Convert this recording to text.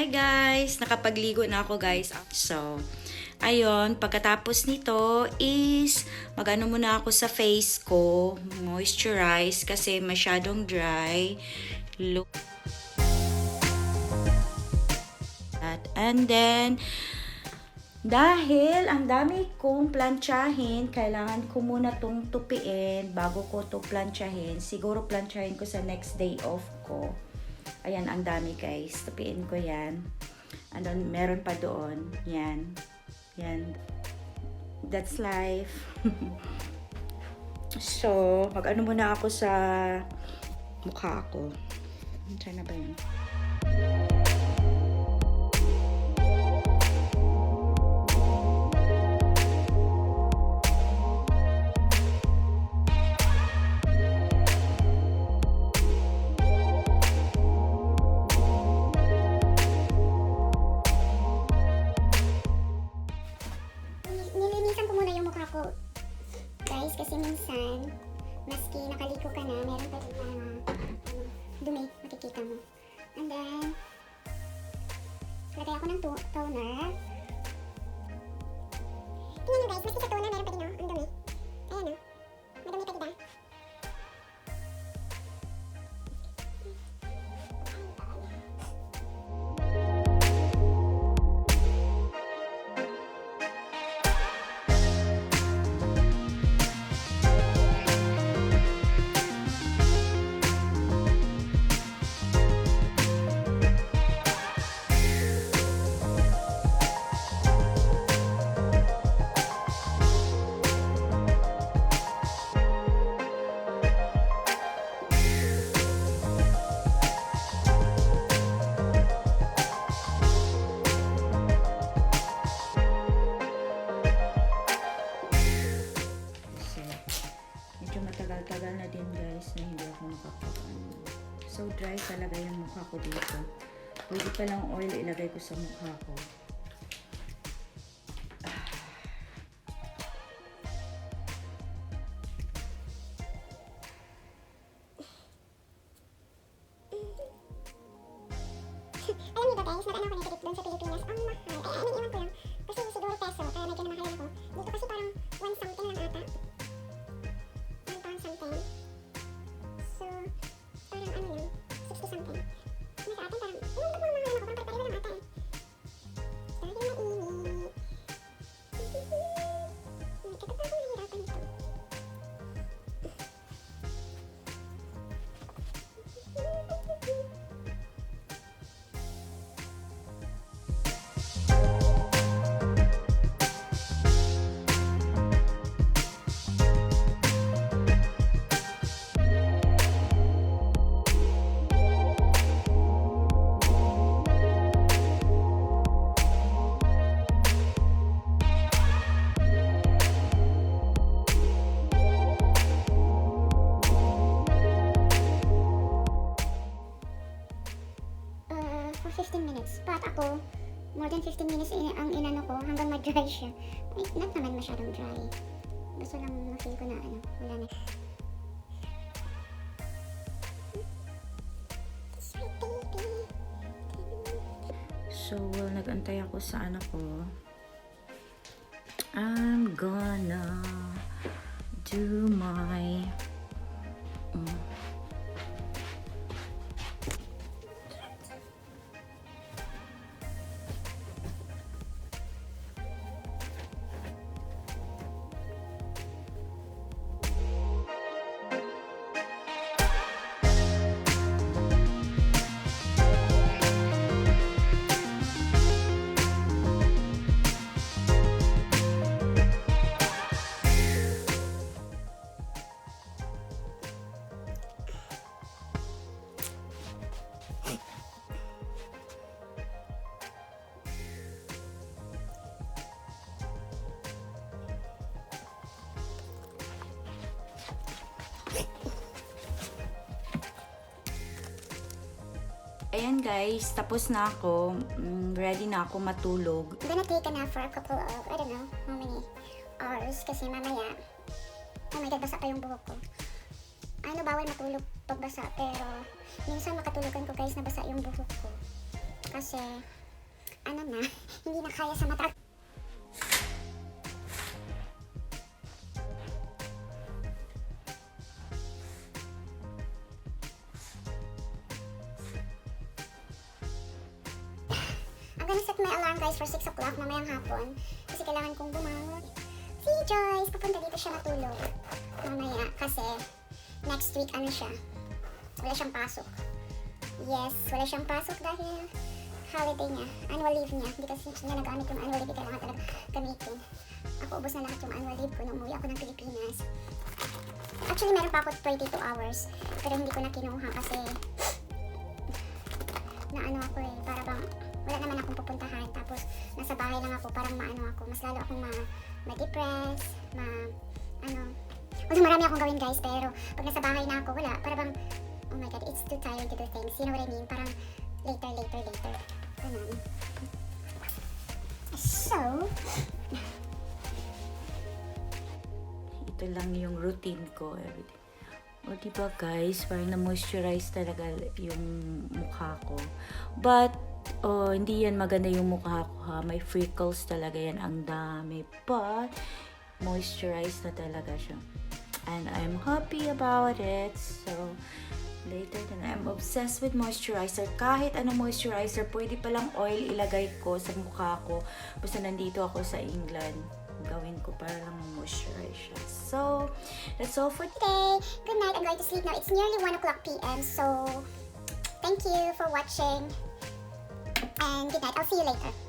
Hi guys! Nakapagligo na ako guys. So, ayun, pagkatapos nito is magano muna ako sa face ko, moisturize kasi masyadong dry. Look. And then, dahil ang dami kong plantsahin, kailangan ko muna itong tupiin bago ko ito plantsahin. Siguro plantsahin ko sa next day off ko. Ayan, ang dami guys. Tupiin ko yan. And then, meron pa doon. Yan. Yan. That's life. So, mag-ano muna ako sa mukha ko. Saan na ba yun? Guys, kasi minsan, maski nakaligo ka na, meron pa rin dumi, makikita mo. And then, lagay ako ng toner. Tingnan nyo guys, maski sa toner, meron pa rin ang dumi. Ayan madumi pa diba? Tagal na din guys na hindi ako nakapakaano. So dry talaga yung mukha ko dito. Pwede pa lang oil ilagay ko sa mukha ko. Alam niyo ba guys, nag-ano ko nito doon sa Pilipinas, ang mahal. Iwan ko lang. Kasi siguro peso, kaya medyo namahalan ako. Dito kasi parang 1 something lang ata. Something. So, parang ano yun, 60 something. Sa atin parang, yung mga mahal ako, parang pare-pareho lang ata eh. Dahil mainit. Kapag ako nahihirapan ito. For 15 minutes. But ako, more than 15 minutes ang inano ko hanggang ma-dry siya. Not naman masyadong dry. Gusto lang ma-feel ko na ano, wala na. So, nag-antay ako sa ano ko. I'm gonna do my ayan guys, tapos na ako. Ready na ako matulog. I'm gonna take a nap for a couple of, I don't know how many hours. Kasi mamaya, oh my god, basa pa yung buhok ko. Ano, bawal matulog pag basa. Pero, minsan makatulugan ko guys na basa yung buhok ko. Kasi, ano na, hindi na kaya sa mata. I'm gonna set my alarm guys for 6 o'clock mamayang hapon kasi kailangan kong bumangon. Si Joyce, papunta dito siya matulog mamaya kasi next week ano siya, wala siyang pasok. Yes, wala siyang pasok dahil holiday niya, annual leave niya. Hindi kasi niya nagamit yung annual leave, kailangan talaga gamitin. Ako ubos na lahat yung annual leave ko nung umuwi ako ng Pilipinas. Actually, meron pa ako 32 hours pero hindi ko na kinuha kasi na ano ako eh, para bang wala naman akong pupuntahan tapos nasa bahay lang ako, parang maano ako, mas lalo akong ma-depress, although marami akong gawin guys, pero pag nasa bahay na ako, wala, para bang oh my god, it's too tiring to do things, you know what I mean, parang later, ganun. So, Ito lang yung routine ko everyday. O diba guys, parang na-moisturize talaga yung mukha ko. But, hindi yan maganda yung mukha ko ha. May freckles talaga yan. Ang dami. But, moisturize na talaga siya. And I'm happy about it. So, later na. I'm obsessed with moisturizer. Kahit anong moisturizer, pwede palang oil ilagay ko sa mukha ko. Basta nandito ako sa England. Gawin ko para lang moisturize siya. So, that's all for today. Good night. I'm going to sleep now. It's nearly 1 o'clock p.m. So, thank you for watching. And good night. I'll see you later.